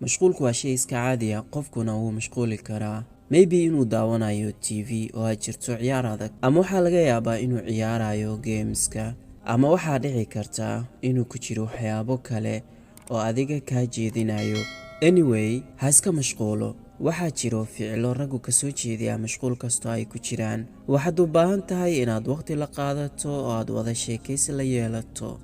mashquulku waa shay iska caadi ah, qofkuna wuu mashquuli karaa. Maybe inuu daawanayo TV oo ay jirto ciyaar adag, ama waxaa laga yaabaa inuu ciyaarayo gameska, ama waxaa dhici karta inuu ku jiro waxyaabo kale oo adiga kaa jeedinayo. Anyway, ha iska mashquulo. waxaa jiro ficilo raggu ka soo jeediya mashquul kastoo ay ku jiraan. waxaad u baahan tahay inaad waqti la qaadato oo aad wada sheekaysi la yeelato.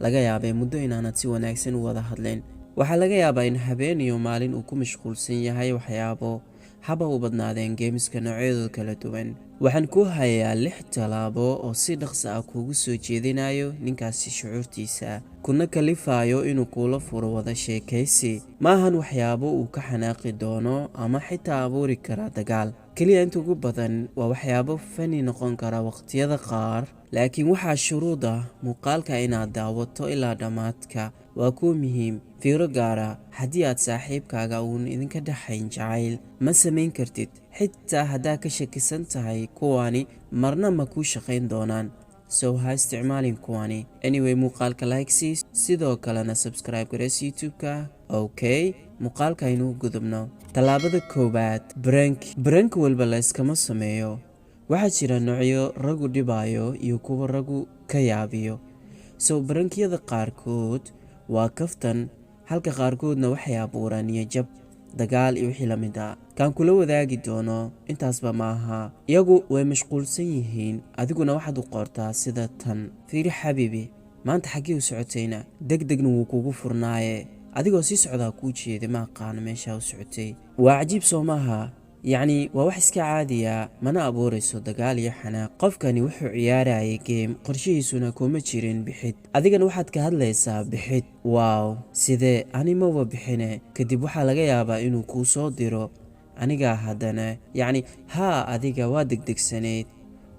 laga yaabay muddo inaanad si wanaagsan u wada hadlayn. waxaa laga yaabaa in habeen iyo maalin uu ku mashquulsan yahay waxyaabo, haba u badnaadeen geemiska noocyadooda kala duwan. waxaan ku hayaa 6 talaabo oo si dhaqso ah kuugu soo jeedinayo ninkaasi shucuurtiisa, kuna kalifayo inuu kula furo wada sheekaysi. maahan waxyaabo uu ka xanaaqi doono ama xitaa abuuri kara dagaal. keliya inta ugu badan waa waxyaabo fani noqon kara waqtiyada qaar, laakiin waxaa shuruud ah muuqaalka inaad daawato ilaa dhammaadka. waa kuu muhiim. fiiro gaara haddii aad saaxiibkaaga uun idinka dhaxayn jacayl, ma samayn kartid. xitaa haddaa ka shakisan tahay, kuwani marna ma kuu shaqayn doonaan. so ha isticmaalin kuwani. anyway, muuqaalka like siis, sidoo kalena subscribe gareys youtube-ka. okay, muuqaalka aynu gudubno. tallaabada koowaad, brank walba la iskama sameeyo. waxaa jira noocyo raggu dhibayo iyo kuwa raggu ka yaabiyo. so brankyada qaarkood waa kaftan, halka qaarkoodna waxay abuuraan niyad-jab, dagaal iyo wixii la mid ah. kaan kula wadaagi doono intaasba maaha. iyagu way mashquulsan yihiin, adiguna waxaad u qortaa sida tan: fiiri xabiibi, maanta xaggee u socotayna? degdegna wuu kugu furnaaye, adigoo sii socdaa kuu jeeda, ma aqaano meeshaa u socotay. waa cajiib soo maaha? yacni waa wax iska caadiya, mana abuurayso dagaal iyo xanaaq. qofkani wuxuu ciyaarayay game, qorshihiisuna kuma jirin bixid. adigana waxaad ka hadlaysaa bixid. waaw, sidee? animaba bixine. kadib waxaa laga yaabaa inuu kuu soo diro anigaa haddana, yacni haa, adiga waa degdegsanayd.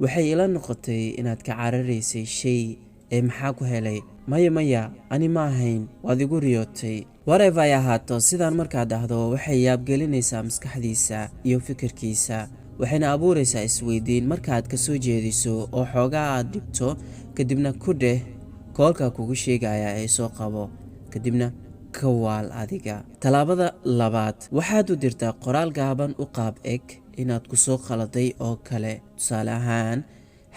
waxay ila noqotay inaad ka cararaysay shay. maxaa ku helay? maya ani ma ahayn, waad igu riyootay. whatever ay ahaato, sidaan markaad dhahdo waxay yaabgelinaysaa maskaxdiisa iyo fikirkiisa, waxayna abuuraysaa isweydiin. markaaad ka soo jeediso oo xoogaa aad dhibto, kadibna ku dheh koolka kugu sheegaya ee soo qabo, kadibna ka waal adiga. tallaabada labaad, waxaad u dirtaa qoraal gaaban u qaab eg inaad ku soo khaladay oo kale. tusaale ahaan,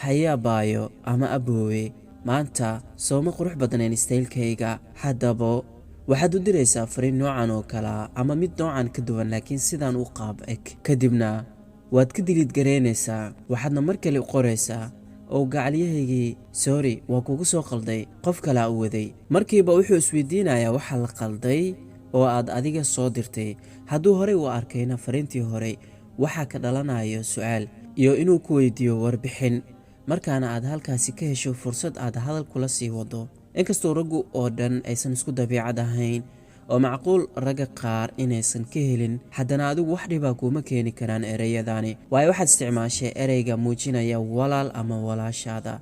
hayabaayo ama aboowe, maanta sooma qurux badnayn istaylkayga. haddaba waxaad u diraysaa fariin noocan oo kala ama mid noocan ka duwan, laakiin sidaan u qaab eg. kadibna waad ka diliid garaynaysaa, waxaadna mar kale u qoraysaa: oo gacalyahaygii, sorry, waa kugu soo qalday, qof kalea u waday. markiiba wuxuu isweydiinayaa waxa la qalday oo aad adiga soo dirtay. hadduu horey u arkayna fariintii horey, waxaa ka dhalanayo su'aal iyo inuu ku weydiiyo warbixin, markaana aad halkaasi ka hesho fursad aad hadal kula sii wado. inkastoo raggu oo dhan aysan isku dabiicad ahayn, oo macquul ragga qaar inaysan ka helin, haddana adigu wax dhibaa kuuma keeni karaan ereyadani. waayo waxaad isticmaashay ereyga muujinaya walaal ama walaashaada,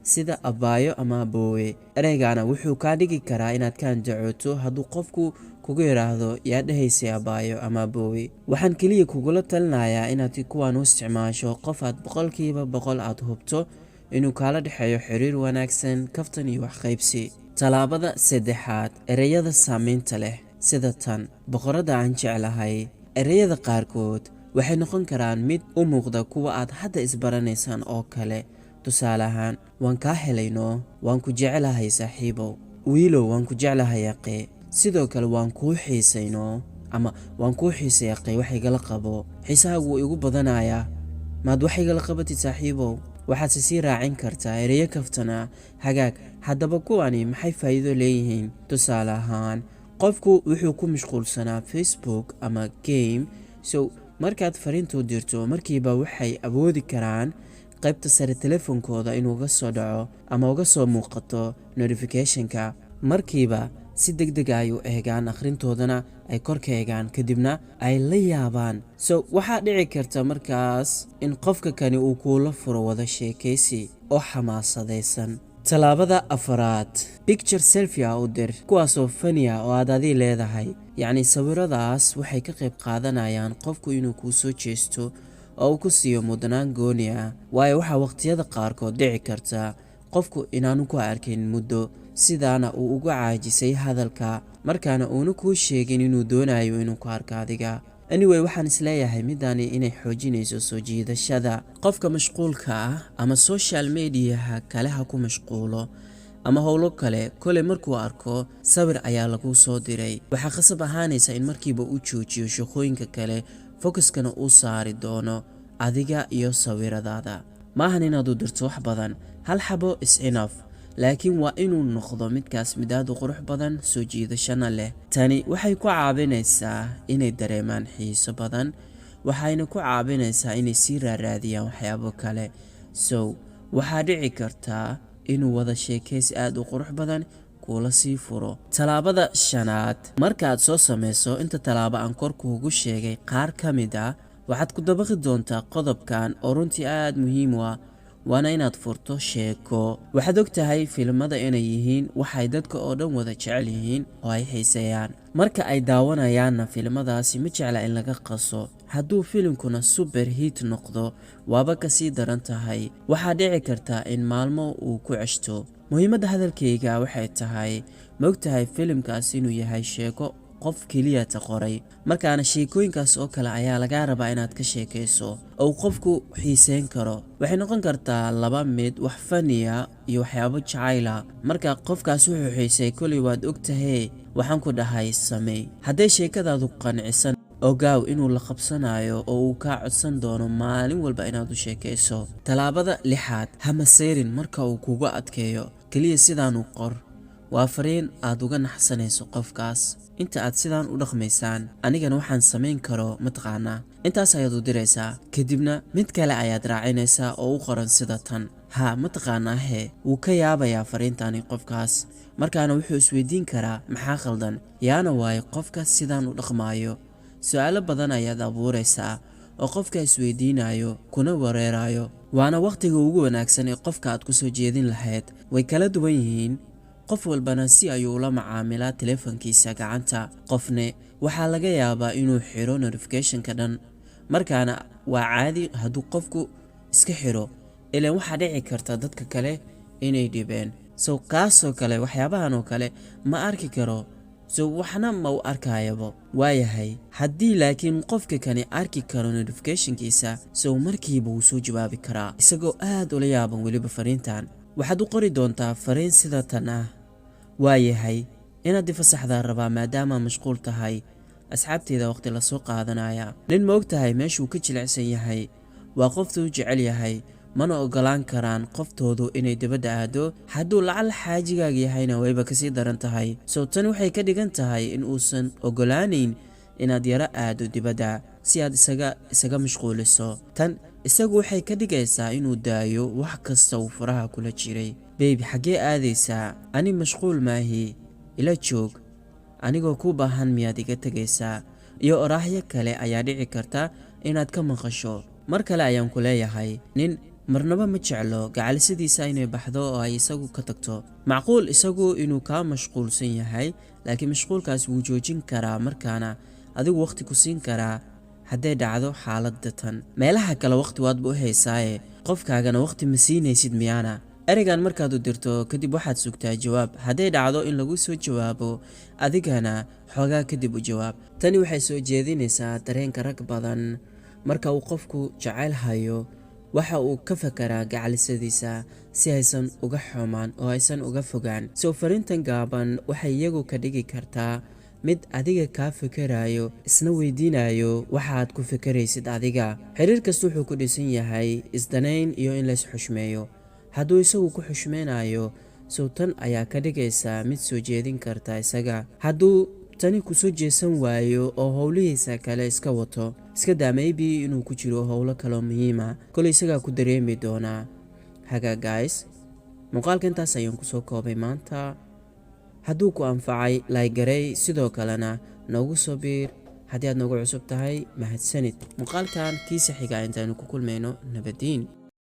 sida abaayo ama aboowe. ereygana wuxuu kaa dhigi karaa inaad ka andacooto hadduu qofku kugu yidhaahdo yaa dhahaysay abaayo ama aboowe. waxaan keliya kugula talinayaa inaad kuwaan u isticmaasho qof aad 100% aad hubto inuu kaala dhexeeyo xiriir wanaagsan, kaftan iyo wax qaybsi. tallaabada saddexaad, ereyada saamaynta leh sida tan: boqorada aan jeclahay. ereyada qaarkood waxay noqon karaan mid u muuqda kuwa aad hadda isbaranaysaan oo kale. tusaale ahaan, waan kaa helayno, waan ku jeclahay saaxiibow. wiilow, waan ku jeclahay yaqee. sidoo kale, waan kuu xiisayno ama waan kuu xiisay yaqee, wax igala qabo. xiisahaagu wuu igu badanayaa, maad wax igala qabatid saaxiibow. waxaadse sii raacin kartaa ereyo kaftana. hagaag, haddaba kuwani maxay faa'iido leeyihiin? tusaale ahaan, qofku wuxuu ku mashquulsanaa Facebook ama game, so markaad fariintu dirto, markiiba waxay awoodi karaan qaybta sare telefoonkooda inuu uga soo dhaco ama uga soo muuqato notification-ka. markiiba si degdeg ay u eegaan, akhrintoodana ay kor ka eegaan, kadibna ay la yaabaan. so waxaa dhici karta markaas in qofka kani uu kuula furo wada sheekaysi oo xamaasadaysan. tallaabada afaraad, picture selfie u dir, kuwaasoo faniya oo aad adii leedahay. yacni sawiradaas waxay ka qayb qaadanayaan qofku inuu kuu soo jeesto oo uu ku siiyo mudnaan gooni ah. waayo waxaa waqtiyada qaarkood dhici karta qofku inaanu ku arkin muddo, sidaana uu uga caajisay hadalka markaana uuna kuu sheegin inuu doonayo inuu ku arko adiga. Anyway, waxaan isleeyahay midani inay xoojinayso soo jiidashada qofka mashquulka ah ama social mediaha kale ha ku mashquulo ama howlo kale. Kole markuu arko sawir ayaa lagu soo diray, waxaa khasab ahaanaysa in markiiba uu joojiyo shaqooyinka kale, focuskana uu saari doono adiga iyo sawiradaada. maahan inaad u dirto wax badan, hal xabo is enough, laakiin waa inuu noqdo midkaas mid aad u qurux badan, soo jiidashana leh. Tani waxay ku caawinaysaa inay dareemaan xiiso badan, waxayna ku caawinaysaa inay sii raadiyaan waxyaabo kale. So waxaa dhici kartaa inuu wada sheekaysi aad u qurux badan kula sii furo. Talaabada 5aad, markaad soo sameyso inta talaabo aan kor kuugu sheegay qaar ka mid ah, waxaad ku dabaqi doontaa qodobkan oo runtii aad muhiim u ah, waana inaad furto sheeko. waxaad ogtahay filimada inay yihiin waxay dadka oo dhan wada jecel yihiin oo ay xiiseeyaan. marka ay daawanayaanna filimadaasi ma jecla in laga qaso. hadduu filimkuna super hit noqdo, waaba kasii daran tahay. waxaa dhici karta in maalmo uu ku ceshto. muhiimadda hadalkayga waxay tahay, ma ogtahay filimkaas inuu yahay sheeko qof keliya ta qoray, markaana sheekooyinkaas oo kale ayaa laga rabaa inaad ka sheekayso oo qofku xiiseyn karo. waxay noqon kartaa laba mid, wax faniya iyo waxyaabo jacayla. marka qofkaas wuxuu xiisay, kulli waad ogtahay waxaan ku dhahay samey. hadday sheekadaadu qancisan, ogaaw inuu la qabsanayo oo uu kaa codsan doono maalin walba inaad u sheekayso. talaabada 6aad, hama seyrin marka uu kugu adkeeyo, keliya sidaan u qor. waa fariin aad uga naxsanayso qofkaas. inta aad sidaan u dhaqmaysaan, anigana waxaan samayn karo mataqaanaa. intaas ayaad u diraysaa, kadibna mid kale ayaad raacinaysaa oo u qoran sida tan. mataqaanaa wuu ka yaabayaa fariintani qofkaas, markaana wuxuu isweydiin karaa maxaa khaldan, yaana waayo qofka sidaan u dhaqmaayo. su'aalo badan ayaad abuuraysaa oo qofka isweydiinayo kuna wareerayo. waana waqtiga ugu wanaagsan ee qofka aad ku soo jeedin lahayd. way kala duwan yihiin, qof walbana si ayuu ula macaamilaa telefoonkiisa gacanta. qofne waxaa laga yaabaa inuu xiro notificationka dhan, markaana waa caadi hadduu qofku iska xiro, ilaan waxaa dhici karta dadka kale inay dhibeen. so kaasoo kale, waxyaabahan oo kale ma arki karo, so waxna ma u arkayabo. waayahay, haddii laakiin qofka kani arki karo notificationkiisa, so markiiba wuu soo jawaabi karaa isagoo aad ula yaaban weliba fariintan. waxaad u qori doontaa fariin sida tan ah: waayahay, inaad ifasaxdaa rabaa maadaama mashquul tahay, asxaabteeda waqti la soo qaadanaya. nin ma ogtahay meeshuu ka jilicsan yahay, waa qoftuu jecel yahay, mana ogolaan karaan qoftoodu inay dibadda aado. hadduu lacal xaajigaaga yahayna wayba kasii daran tahay. so tan waxay ka dhigan tahay in uusan ogolaanayn inaad yara aado dibadda si aad isaga mashquuliso. tan isagu waxay ka dhigaysaa inuu daayo wax kasta uu faraha kula jiray. beebi, xaggee aadaysaa? ani mashquul maahi, ila joog. anigoo ku baahan miyaad iga tegaysaa? iyo oraahyo kale ayaa dhici karta inaad ka maqasho. mar kale ayaan ku leeyahay, nin marnaba ma jeclo gacalisidiisa inay baxdo oo ay isagu ka tagto. macquul isagu inuu kaa mashquulsan yahay, laakiin mashquulkaas wuu joojin karaa, markaana adigu waqti ku siin karaa hadday dhacdo xaaladda tan. meelaha kale waqti waadba u haysaaye, qofkaagana waqti ma siinaysid miyaana? ereygan markaad u dirto kadib waxaad sugtaa jawaab. hadday dhacdo in lagu soo jawaabo, adigana xoogaa kadib u jawaab. tani waxay soo jeedinaysaa dareenka rag badan. marka uu qofku jacayl hayo, waxa uu ka fakaraa gacalisadiisa si aysan uga xumaan oo aysan uga fogaan. soo fariintan gaaban waxay iyagu ka dhigi kartaa mid adiga kaa fikerayo, isna weydiinayo waxaad ku fikeraysid adiga. xiriir kasta wuxuu ku dhisan yahay isdanayn iyo in lays xushmeeyo. hadduu isagu ku xushmeynayo, sow tan ayaa ka dhigaysaa mid soo jeedin karta isaga. hadduu tani ku soo jeesan waayo oo howlihiisa kale iska wato, iska daa maybe inuu ku jiro howlo kaloo muhiima, kole isagaa ku dareemi doonaa. haga guys, muuqaalka intaas ayaan ku soo koobay maanta. hadduu ku anfacay, like garey, sidoo kalena noogu soo biir haddii aad noogu cusub tahay. mahadsanid. muuqaalkan kiisa xiga intaanu ku kulmayno. nabadiin.